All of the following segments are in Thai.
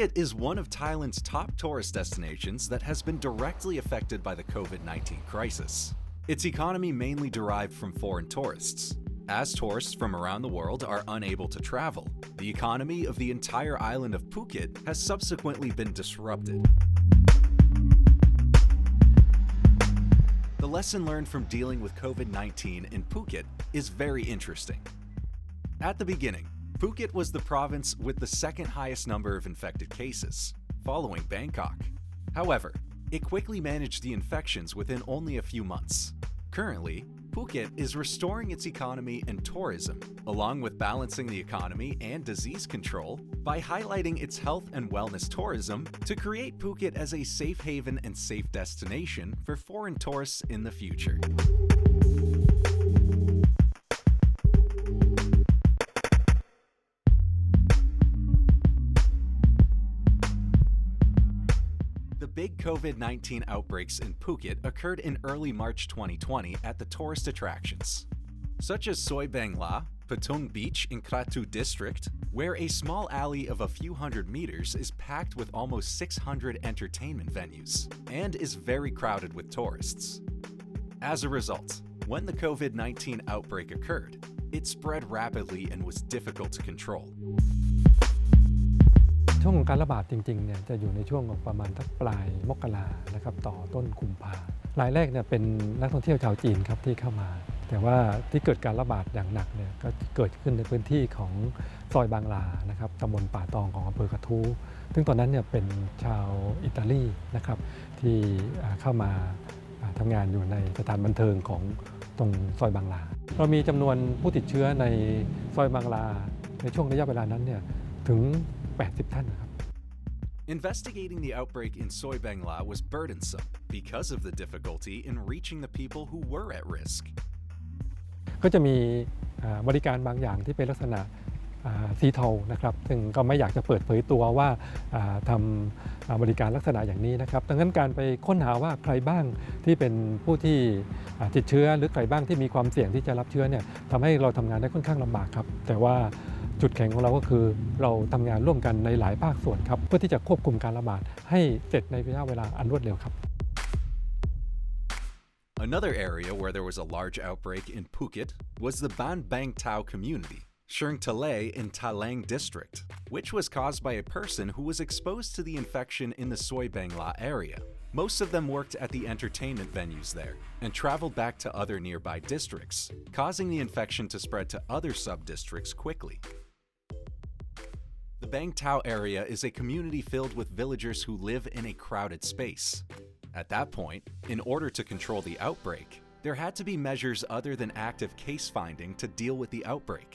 Phuket is one of Thailand's top tourist destinations that has been directly affected by the COVID-19 crisis. Its economy mainly derived from foreign tourists. As tourists from around the world are unable to travel, the economy of the entire island of Phuket has subsequently been disrupted. The lesson learned from dealing with COVID-19 in Phuket is very interesting. At the beginning, Phuket was the province with the second highest number of infected cases, following Bangkok. However, it quickly managed the infections within only a few months. Currently, Phuket is restoring its economy and tourism, along with balancing the economy and disease control by highlighting its health and wellness tourism to create Phuket as a safe haven and safe destination for foreign tourists in the future. The big COVID-19 outbreaks in Phuket occurred in early March 2020 at the tourist attractions, such as Soi Bangla, Patung Beach in Kratu district, where a small alley of a few hundred meters is packed with almost 600 entertainment venues and is very crowded with tourists. As a result, when the COVID-19 outbreak occurred, it spread rapidly and was difficult to control. ช่วงของการระบาดจริงๆเนี่ยจะอยู่ในช่วงของประมาณปลายมกรานะครับต่อต้นกุมภารายแรกเนี่ยเป็นนักท่องเที่ยวชาวจีนครับที่เข้ามาแต่ว่าที่เกิดการระบาดอย่างหนักเนี่ยก็เกิดขึ้นในพื้นที่ของซอยบางลานะครับตำบลป่าตองของอำเภอกระทู้ซึ่งตอนนั้นเนี่ยเป็นชาวอิตาลีนะครับที่เข้ามาทำงานอยู่ในสถานบันเทิงของตรงซอยบางลาเรามีจำนวนผู้ติดเชื้อในซอยบางลาในช่วงระยะเวลานั้นเนี่ยถึง80 ท่านนะครับ Investigating the outbreak in Soi Bangla was burdensome because of the difficulty in reaching the people who were at risk. ก็จะมีบริการบางอย่างที่เป็นลักษณะสีเทานะครับซึ่งก็ไม่อยากจะเปิดเผยตัวว่าทำบริการลักษณะอย่างนี้นะครับดังนั้นการไปค้นหาว่าใครบ้างที่เป็นผู้ที่ติดเชื้อหรือใครบ้างที่มีความเสี่ยงที่จะรับเชื้อเนี่ยทำให้เราทำงานได้ค่อนข้างลำบากครับแต่ว่าจุดแข็งของเราก็คือเราทำงานร่วมกันในหลายภาคส่วนครับเพื่อที่จะควบคุมการระบาดให้เสร็จในระยะเวลาอันรวดเร็วครับ Another area where there was a large outbreak in Phuket was the Ban Bang Tao community, Sreng Talay in Talang district, which was caused by a person who was exposed to the infection in the Soi Bangla area. Most of them worked at the entertainment venues there and traveled back to other nearby districts, causing the infection to spread to other sub-districts quickly. The Bang Tao area is a community filled with villagers who live in a crowded space. At that point, in order to control the outbreak, there had to be measures other than active case finding to deal with the outbreak.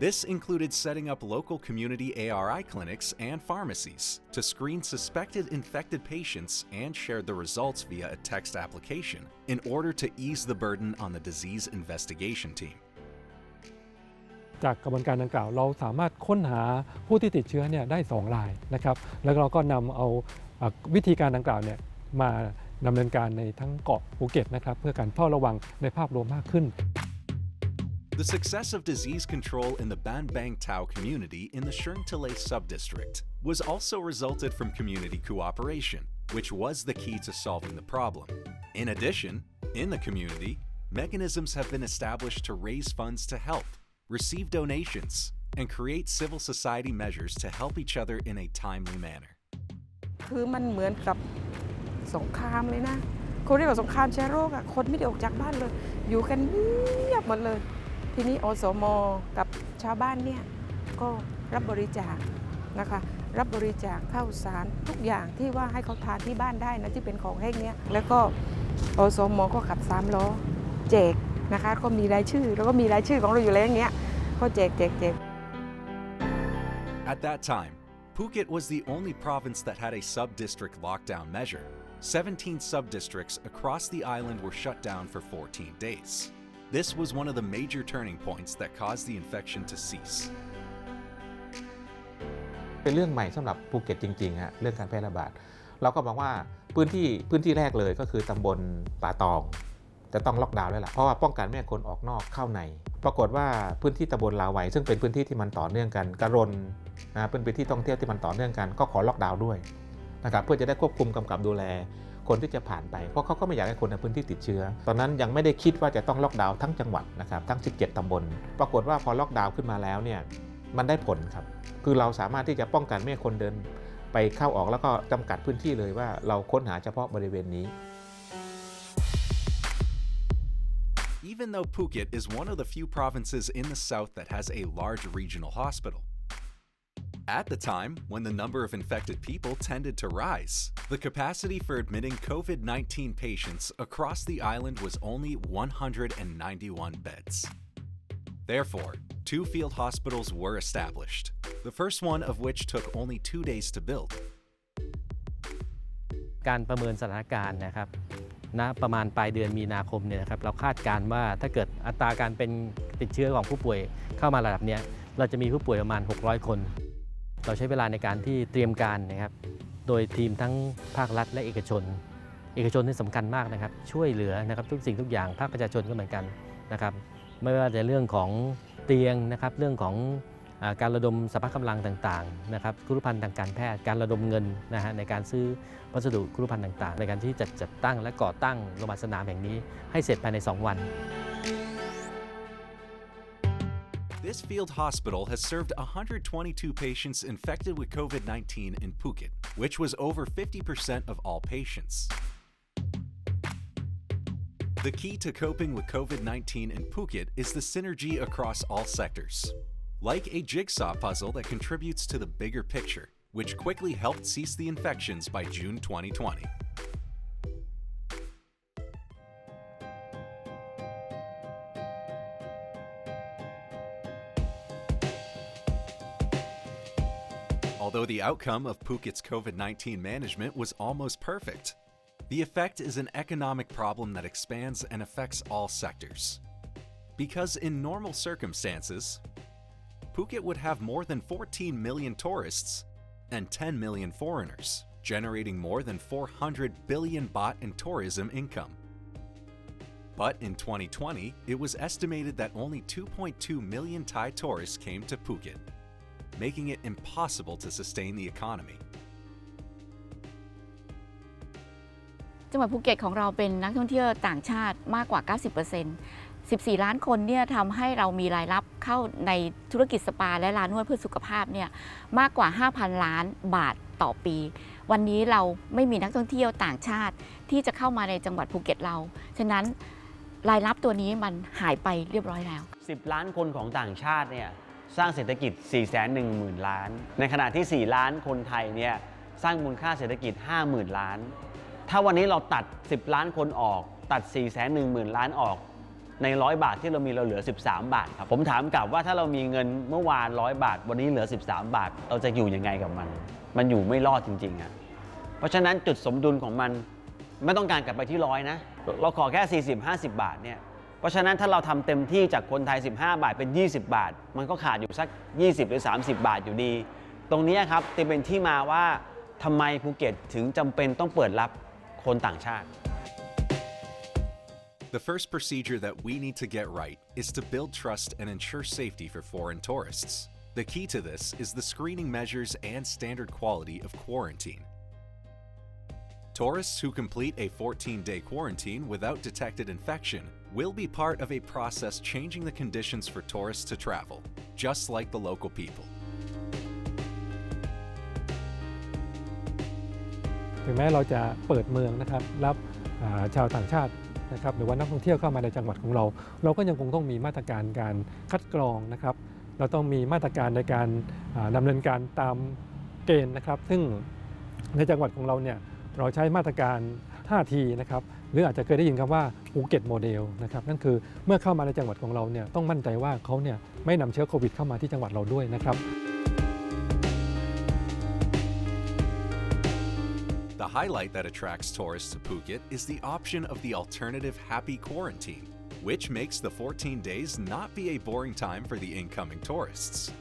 This included setting up local community ARI clinics and pharmacies to screen suspected infected patients and share the results via a text application in order to ease the burden on the disease investigation team. จากกระบวนการดังกล่าวเราสามารถค้นหาผู้ที่ติดเชื้อเนี่ยได้2 รายนะครับแล้วเราก็นำเอาวิธีการดังกล่าวเนี่ยมาดำเนินการในทั้งเกาะภูเก็ตนะครับเพื่อการเฝ้าระวังในภาพรวมมากขึ้น The success of disease control in the Ban Bang Tao community in the Sreng Talay sub-district was also resulted from community cooperation, which was the key to solving the problem. In addition, in the community, mechanisms have been established to raise funds to help, receive donations, and create civil society measures to help each other in a timely manner. คือมันเหมือนกับสงครามเลยนะเขาเรียกว่าสงครามเชื้อโรคอ่ะคนไม่ได้ออกจากบ้านเลยอยู่กันเงียบหมดเลยทีนี้อสม.กับชาวบ้านเนี่ยก็รับบริจาคนะคะรับบริจาคข้าวสารทุกอย่างที่ว่าให้เขาทานที่บ้านได้นะที่เป็นของแห้งเนี้ยแล้วก็อสม.ก็ขับ3 ล้อแจกนะคะก็มีรายชื่อแล้วก็มีรายชื่อของเราอยู่แล้วอย่างเงี้ยก็แจก At that time, Phuket was the only province that had a sub-district lockdown measure. 17 sub-districts across the island were shut down for 14 days. This was one of the major turning points that caused the infection to cease. เป็นเรื่องใหม่สำหรับภูเก็ตจริงๆฮะเรื่องการแพร่ระบาดเราก็บอกว่าพื้นที่แรกเลยก็คือตำบลป่าตองจะต้องล็อกดาวน์แล้วล่ะเพราะว่าป้องกันไม่ให้คนออกนอกเข้าในปรากฏว่าพื้นที่ตำบลลาวัยซึ่งเป็นพื้นที่ที่มันต่อเนื่องกันกระรน เป็นที่ท่องเที่ยวที่มันต่อเนื่องกันก็ขอล็อกดาวน์ด้วยนะครับเพื่อจะได้ควบคุมกำกับดูแลคนที่จะผ่านไปเพราะเขาก็ไม่อยากให้คนในพื้นที่ติดเชื้อตอนนั้นยังไม่ได้คิดว่าจะต้องล็อกดาวน์ทั้งจังหวัดนะครับทั้ง17ตำบลปรากฏว่าพอล็อกดาวน์ขึ้นมาแล้วเนี่ยมันได้ผลครับคือเราสามารถที่จะป้องกันไม่ให้คนเดินไปเข้าออกแล้วก็จำกัดพื้นที่เลยว่าเราค้นหาเฉพาะบริเวณนี้ Even though Phuket is one of the few provinces in the south that has a large regional hospital. At the time, when the number of infected people tended to rise, the capacity for admitting COVID-19 patients across the island was only 191 beds. Therefore, 2 field hospitals were established, the first one of which took only 2 days to build. การประเมินสถานการณ์นะครับณประมาณปลายเดือนมีนาคมเนี่ยนะครับเราคาดการณ์ว่าถ้าเกิดอัตราการเป็นติดเชื้อของผู้ป่วยเข้ามาระดับนี้เราจะมีผู้ป่วยประมาณ600คนเราใช้เวลาในการที่เตรียมการนะครับโดยทีมทั้งภาครัฐและเอกชนนี่สำคัญมากนะครับช่วยเหลือนะครับทุกสิ่งทุกอย่างภาคประชาชนก็เหมือนกันนะครับไม่ว่าจะเรื่องของเตียงนะครับเรื่องของการระดมสรรพกำลังต่างๆนะครับครุภัณฑ์ทางการแพทย์การระดมเงินนะฮะในการซื้อวัสดุครุภัณฑ์ต่างๆในการที่จัดตั้งและก่อตั้งโรงพยาบาลสนามแห่งนี้ให้เสร็จภายใน2 วัน This field hospital has served 122 patients infected with COVID-19 in Phuket, which was over 50% of all patients. The key to coping with COVID-19 in Phuket is the synergy across all sectors. Like a jigsaw puzzle that contributes to the bigger picture, which quickly helped cease the infections by June 2020. Although the outcome of Phuket's COVID-19 management was almost perfect, the effect is an economic problem that expands and affects all sectors. Because in normal circumstances, Phuket would have more than 14 million tourists and 10 million foreigners, generating more than 400 billion baht in tourism income. But in 2020, it was estimated that only 2.2 million Thai tourists came to Phuket, making it impossible to sustain the economy. จังหวัดภูเก็ตของเราเป็นนักท่องเที่ยวต่างชาติมากกว่า 90% 14 ล้านคนเนี่ยทำให้เรามีรายรับเข้าในธุรกิจสปาและร้านนวดเพื่อสุขภาพเนี่ยมากกว่า 5,000 ล้านบาทต่อปี วันนี้เราไม่มีนักท่องเที่ยวต่างชาติที่จะเข้ามาในจังหวัดภูเก็ตเราฉะนั้นรายรับตัวนี้มันหายไปเรียบร้อยแล้ว10 ล้านคนของต่างชาติเนี่ยสร้างเศรษฐกิจ 410,000 ล้านในขณะที่ 4 ล้านคนไทยเนี่ยสร้างมูลค่าเศรษฐกิจ 50,000 ล้านถ้าวันนี้เราตัด10 ล้านคนออกตัด 410,000 ล้านออกใน100 บาทที่เรามีเราเหลือ13 บาทครับผมถามกลับว่าถ้าเรามีเงินเมื่อวาน100 บาทวันนี้เหลือ13 บาทเราจะอยู่ยังไงกับมันอยู่ไม่รอดจริงๆอะเพราะฉะนั้นจุดสมดุลของมันไม่ต้องการกลับไปที่100นะเราขอแค่40-50 บาทเนี่ยเพราะฉะนั้นถ้าเราทำเต็มที่จากคนไทย15 บาทเป็น20 บาทมันก็ขาดอยู่สัก20หรือ30 บาทอยู่ดีตรงนี้ครับจะเป็นที่มาว่าทำไมภูเก็ตถึงจำเป็นต้องเปิดรับคนต่างชาติ The first procedure that we need to get right is to build trust and ensure safety for foreign tourists. The key to this is the screening measures and standard quality of quarantine. Tourists who complete a 14-day quarantine without detected infection will be part of a process changing the conditions for tourists to travel, just like the local people. ถึงแม้เราจะเปิดเมืองนะครับรับชาวต่างชาตินะครับหรือว่านักท่องเที่ยวเข้ามาในจังหวัดของเราเราก็ยังคงต้องมีมาตรการการคัดกรองนะครับเราต้องมีมาตรการในการดำเนินการตามเกณฑ์นะครับซึ่งในจังหวัดของเราเนี่ยเราใช้มาตรการ 5T นะครับหรืออาจจะเคยได้ยินคำว่าภูเก็ตโมเดลนะครับนั่นคือเมื่อเข้ามาในจังหวัดของเราเนี่ยต้องมั่นใจว่าเขาเนี่ยไม่นำเชื้อโควิดเข้ามาที่จังหวัดเราด้วยนะครับ The highlight that attracts tourists to Phuket is the option of the alternative happy quarantine, which makes the 14 days not be a boring time for the incoming tourists.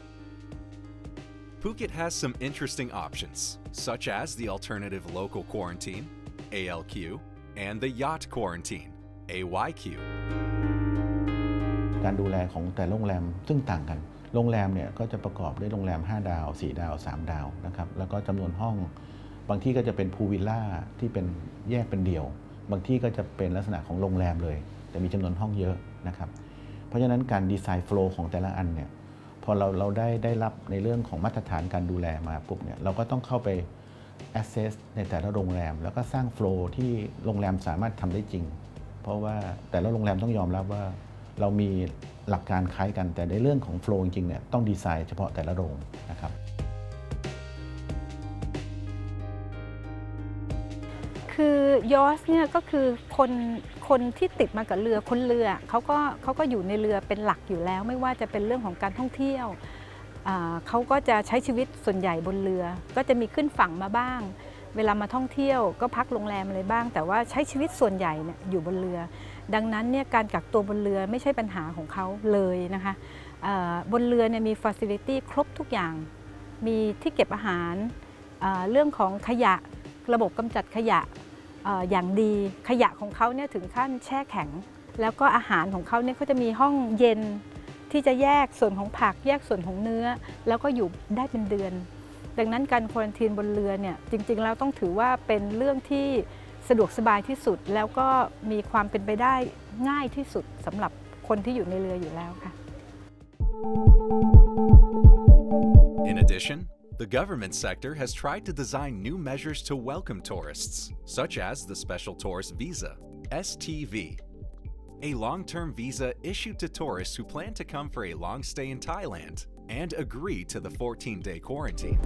Phuket has some interesting options, such as the alternative local quarantine, ALQ, and the yacht quarantine, AYQ. การดูแลของแต่โรงแรมซึ่งต่างกัน โรงแรมเนี่ยก็จะประกอบด้วยโรงแรม5 ดาว 4 ดาว 3 ดาวนะครับแล้วก็จำนวนห้องบางที่ก็จะเป็นพูลวิลล่าที่เป็นแยกเป็นเดี่ยวบางที่ก็จะเป็นลักษณะของโรงแรมเลยแต่มีจำนวนห้องเยอะนะครับเพราะฉะนั้นการดีไซน์โฟล์ของแต่ละอันเนี่ยพอเราได้รับในเรื่องของมาตรฐานการดูแลมาปุ๊บเนี่ยเราก็ต้องเข้าไป assess ในแต่ละโรงแรมแล้วก็สร้างโฟล์ที่โรงแรมสามารถทำได้จริงเพราะว่าแต่ละโรงแรมต้องยอมรับว่าเรามีหลักการคล้ายกันแต่ในเรื่องของโฟล์จริงๆเนี่ยต้องดีไซน์เฉพาะแต่ละโรงนะครับคือยอชเนี่ยก็คือคนที่ติดมากับเรือคนเรือเขาก็อยู่ในเรือเป็นหลักอยู่แล้วไม่ว่าจะเป็นเรื่องของการท่องเที่ยวเขาก็จะใช้ชีวิตส่วนใหญ่บนเรือก็จะมีขึ้นฝั่งมาบ้างเวลามาท่องเที่ยวก็พักโรงแรมอะไรบ้างแต่ว่าใช้ชีวิตส่วนใหญ่เนี่ยอยู่บนเรือดังนั้นเนี่ยการกักตัวบนเรือไม่ใช่ปัญหาของเขาเลยนะคะบนเรือเนี่ยมีฟาซิลิตี้ครบทุกอย่างมีที่เก็บอาหารเรื่องของขยะระบบกำจัดขยะอย่างดีขยะของเขาเนี่ยถึงขั้นแช่แข็งแล้วก็อาหารของเขาเนี่ยเขาจะมีห้องเย็นที่จะแยกส่วนของผักแยกส่วนของเนื้อแล้วก็อยู่ได้เป็นเดือนดังนั้นการควอรันทีนบนเรือเนี่ยจริงๆแล้วต้องถือว่าเป็นเรื่องที่สะดวกสบายที่สุดแล้วก็มีความเป็นไปได้ง่ายที่สุดสำหรับคนที่อยู่ในเรืออยู่แล้วค่ะ In addition, the government sector has tried to design new measures to welcome tourists, such as the Special Tourist Visa, STV, a long-term visa issued to tourists who plan to come for a long stay in Thailand and agree to the 14-day quarantine.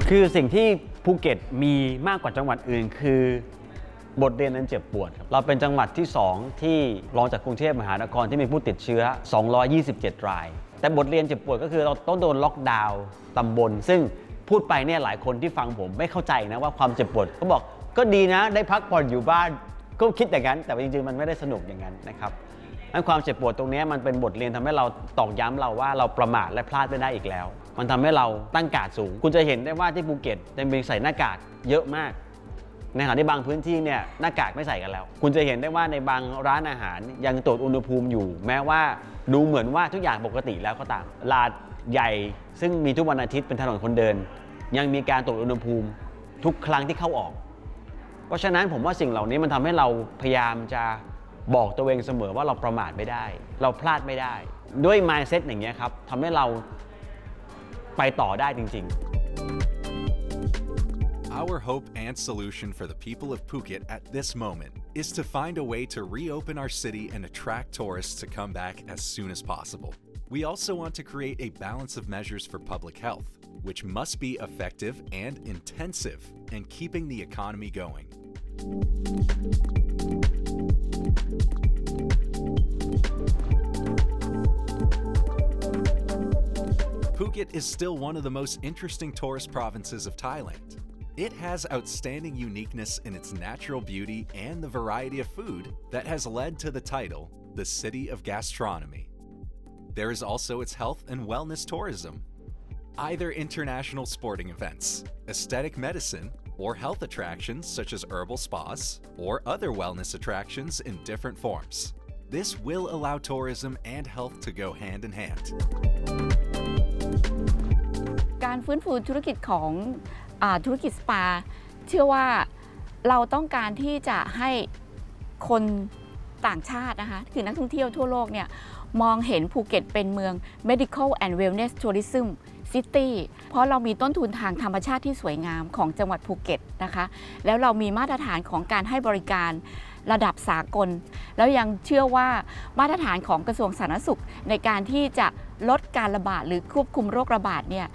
คือสิ่งที่ภูเก็ตมีมากกว่าจังหวัดอื่นคือบทเรียนนั้นเจ็บปวดครับเราเป็นจังหวัดที่2ที่รองจากกรุงเทพมหานครที่มีผู้ติดเชื้อ227 รายแต่บทเรียนเจ็บปวดก็คือเราต้องโดนล็อกดาวน์ตำบลซึ่งพูดไปเนี่ยหลายคนที่ฟังผมไม่เข้าใจนะว่าความเจ็บปวดเขาบอกก็ดีนะได้พักผ่อนอยู่บ้านก็คิดอย่างนั้นแต่จริงๆมันไม่ได้สนุกอย่างนั้นนะครับนั้นความเจ็บปวดตรงนี้มันเป็นบทเรียนทำให้เราตอกย้ำเราว่าเราประมาทและพลาดไม่ได้อีกแล้วมันทำให้เราตั้งการ์ดสูงคุณจะเห็นได้ว่าที่ภูเก็ตจะมีใส่หน้ากากเยอะมากในขณะที่บางพื้นที่เนี่ยหน้ากากไม่ใส่กันแล้วคุณจะเห็นได้ว่าในบางร้านอาหารยังตรวจอุณหภูมิอยู่แม้ว่าดูเหมือนว่าทุกอย่างปกติแล้วก็ตามลานใหญ่ซึ่งมีทุกวันอาทิตย์เป็นถนนคนเดินยังมีการตรวจอุณหภูมิทุกครั้งที่เข้าออกเพราะฉะนั้นผมว่าสิ่งเหล่านี้มันทำให้เราพยายามจะบอกตัวเองเสมอว่าเราประมาทไม่ได้เราพลาดไม่ได้ด้วย mindset อย่างเงี้ยครับทำให้เราไปต่อได้จริงๆOur hope and solution for the people of Phuket at this moment is to find a way to reopen our city and attract tourists to come back as soon as possible. We also want to create a balance of measures for public health, which must be effective and intensive in keeping the economy going. Phuket is still one of the most interesting tourist provinces of Thailand. It has outstanding uniqueness in its natural beauty and the variety of food that has led to the title, the City of Gastronomy. There is also its health and wellness tourism, either international sporting events, aesthetic medicine, or health attractions such as herbal spas, or other wellness attractions in different forms. This will allow tourism and health to go hand in hand. การฟื้นฟูธุรกิจของธุรกิจสปาเชื่อว่าเราต้องการที่จะให้คนต่างชาตินะคะคือนักท่องเที่ยวทั่วโลกเนี่ยมองเห็นภูเก็ตเป็นเมือง Medical and Wellness Tourism City เพราะเรามีต้นทุนทางธรรมชาติที่สวยงามของจังหวัดภูเก็ตนะคะแล้วเรามีมาตรฐานของการให้บริการระดับสากลแล้วยังเชื่อว่ามาตรฐานของกระทรวงสาธารณสุขในการที่จะลดการระบาดหรือควบคุมโรคระบาดเนี่ย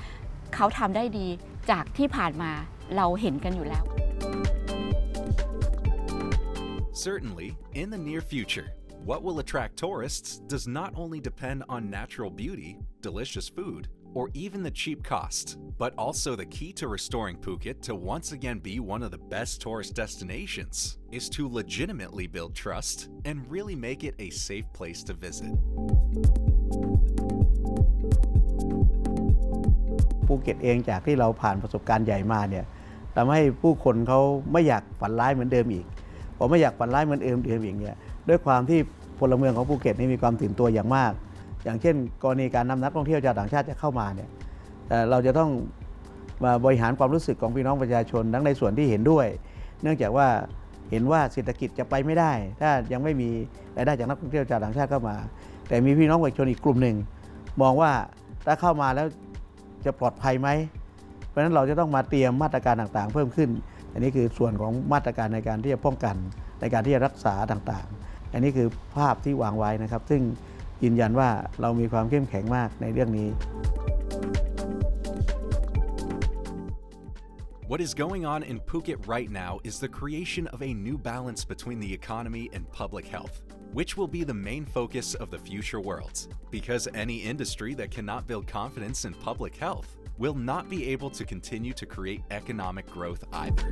เขาทำได้ดีจากที่ผ่านมาเราเห็นกันอยู่แล้ว Certainly, in the near future, what will attract tourists does not only depend on natural beauty, delicious food, or even the cheap cost, but also the key to restoring Phuket to once again be one of the best tourist destinations is to legitimately build trust and really make it a safe place to visit. ภูเก็ตเองจากที่เราผ่านประสบการณ์ใหญ่มาเนี่ยทำให้ผู้คนเขาไม่อยากฝันร้ายเหมือนเดิมอีกพอไม่อยากฝันร้ายเหมือนเดิมอย่างเงี้ยด้วยความที่ พลเมืองของภูเก็ตนี่มีความตื่นตัวอย่างมากอย่างเช่นกรณีการนำนักท่องเที่ยวชาวต่างชาติจะเข้ามาเนี่ยเราจะต้องมาบริหารความรู้สึกของพี่น้องประชาชนทั้งในส่วนที่เห็นด้วยเนื่องจากว่าเห็นว่าเศรษฐกิจจะไปไม่ได้ถ้ายังไม่มีรายได้จากนักท่องเที่ยวชาวต่างชาติเข้ามาแต่มีพี่น้องประชาชนอีกกลุ่มหนึ่งมองว่าถ้าเข้ามาแล้วจะปลอดภัยไหมเพราะฉะนั้นเราจะต้องมาเตรียมมาตรการต่างๆเพิ่มขึ้นอันนี้คือส่วนของมาตรการในการที่จะป้องกันในการที่จะรักษาต่างๆอันนี้คือภาพที่วางไว้นะครับซึ่งยืนยันว่าเรามีความเข้มแข็งมากในเรื่องนี้ What is going on in Phuket right now is the creation of a new balance between the economy and public health, which will be the main focus of the future worlds, because any industry that cannot build confidence in public health will not be able to continue to create economic growth either.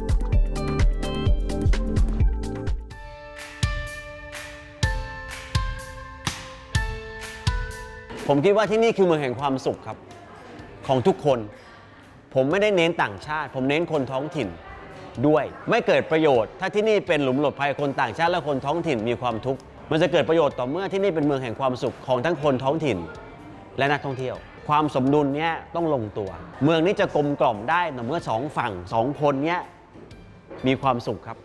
ผมคิดว่าที่นี่คือเมืองแห่งความสุขครับของทุกคนผมไม่ได้เน้นต่างชาติผมเน้นคนท้องถิ่นด้วยไม่เกิดประโยชน์ถ้าที่นี่เป็นหลุมหลบภัยคนต่างชาติและคนท้องถิ่นมีความทุกข์มันจะเกิดประโยชน์ต่อเมื่อที่นี่เป็นเมืองแห่งความสุขของทั้งคนท้องถิ่นและนักท่องเที่ยวความสมดุลเนี้ยต้องลงตัวเมืองนี้จะกลมกล่อมได้ต่อเมื่อสองฝั่งสองคนเนี้ยมีความสุขครับ